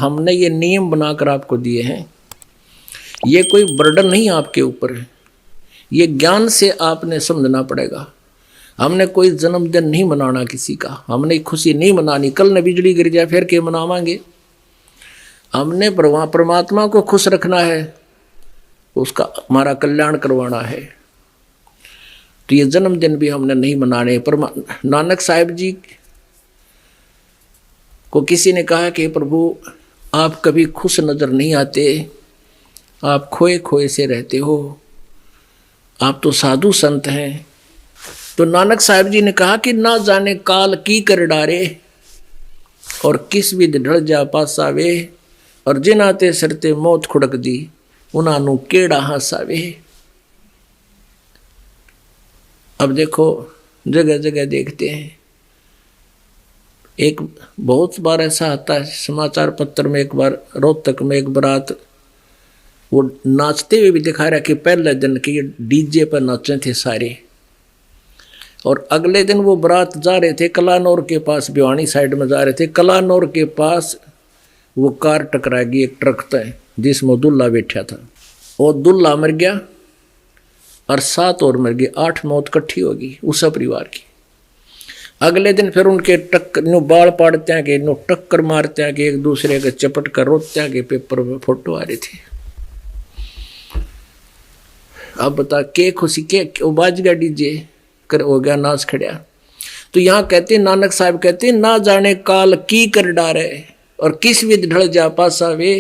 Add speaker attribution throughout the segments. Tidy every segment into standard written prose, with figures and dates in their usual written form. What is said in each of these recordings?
Speaker 1: हमने ये नियम बनाकर आपको दिए हैं, ये कोई बर्डन नहीं आपके ऊपर है, ये ज्ञान से आपने समझना पड़ेगा। हमने कोई जन्मदिन नहीं मनाना किसी का, हमने खुशी नहीं मनानी। कल न बिजली गिर जाए फिर के मनावांगे। हमने परमात्मा को खुश रखना है, उसका हमारा कल्याण करवाना है। तो ये जन्मदिन भी हमने नहीं मनाने। नानक साहिब जी को किसी ने कहा कि प्रभु आप कभी खुश नजर नहीं आते, आप खोए खोए से रहते हो, आप तो साधु संत हैं। तो नानक साहिब जी ने कहा कि ना जाने काल की कर डारे और किस विध ढल जा पासावे, और जिन आते सरते मौत खुड़क दी उन्हां केड़ा हासावे। अब देखो जगह जगह देखते हैं, एक बहुत बार ऐसा आता है समाचार पत्र में, एक बार रोहतक में एक बारात वो नाचते हुए भी दिखा रहा कि पहले दिन के ये डीजे पर नाचे थे सारे, और अगले दिन वो बारात जा रहे थे कलानौर के पास, भिवानी साइड में जा रहे थे। कलानौर के पास वो कार टकरा गई एक ट्रक तय, जिसमें दुल्हा बैठा था। वो दुल्हा मर गया और 7 और मर गए, 8 मौत इकट्ठी होगी उस परिवार की। अगले दिन फिर उनके बाल पाड़ते हैं कि टक्कर मारते हैं कि एक दूसरे के चपट कर रोते हैं कि पेपर में फोटो आ रही थी। अब बता के खुशी के बाज गया डीजे कर हो गया नाच खड़ा। तो यहाँ कहते नानक साहब कहते ना जाने काल की कर डारे और किस विध ढल जा पासावे,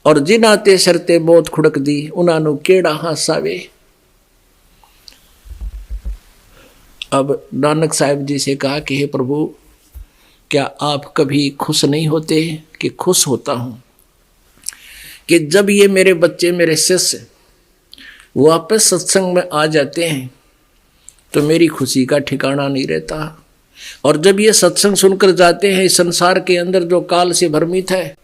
Speaker 1: और जिन आते शरते मौत खुड़क दी उन्हां केड़ा हासावे। अब नानक साहिब जी से कहा कि हे प्रभु क्या आप कभी खुश नहीं होते? कि खुश होता हूँ कि जब ये मेरे बच्चे मेरे शिष्य वापस सत्संग में आ जाते हैं तो मेरी खुशी का ठिकाना नहीं रहता। और जब ये सत्संग सुनकर जाते हैं, इस संसार के अंदर जो काल से भ्रमित है,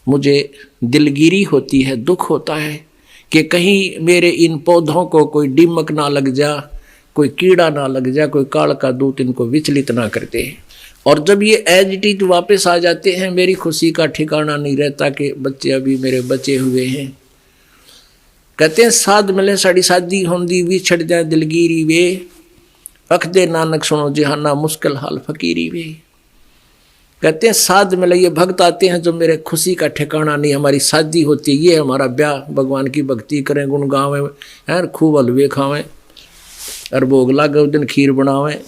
Speaker 1: मुझे दिलगिरी होती है, दुख होता है कि कहीं मेरे इन पौधों को कोई दीमक ना लग जा, कोई कीड़ा ना लग जा, कोई काल का दूत इनको विचलित ना कर दे। और जब ये एज इट इज वापस आ जाते हैं, मेरी खुशी का ठिकाना नहीं रहता कि बच्चे अभी मेरे बचे हुए हैं। कहते हैं साध मिले साड़ी शादी होंदी विछड़ जाए दिलगिरी वे, अख दे नानक सुनो जहाना मुश्किल हाल फकीरी वे। कहते हैं साध मिले, ये भक्त आते हैं जो मेरे खुशी का ठिकाना नहीं, हमारी शादी होती है, ये हमारा ब्याह, भगवान की भक्ति करें, गुण गावें, खूब हलवे खावें और भोग लागे, उस दिन खीर बनावें,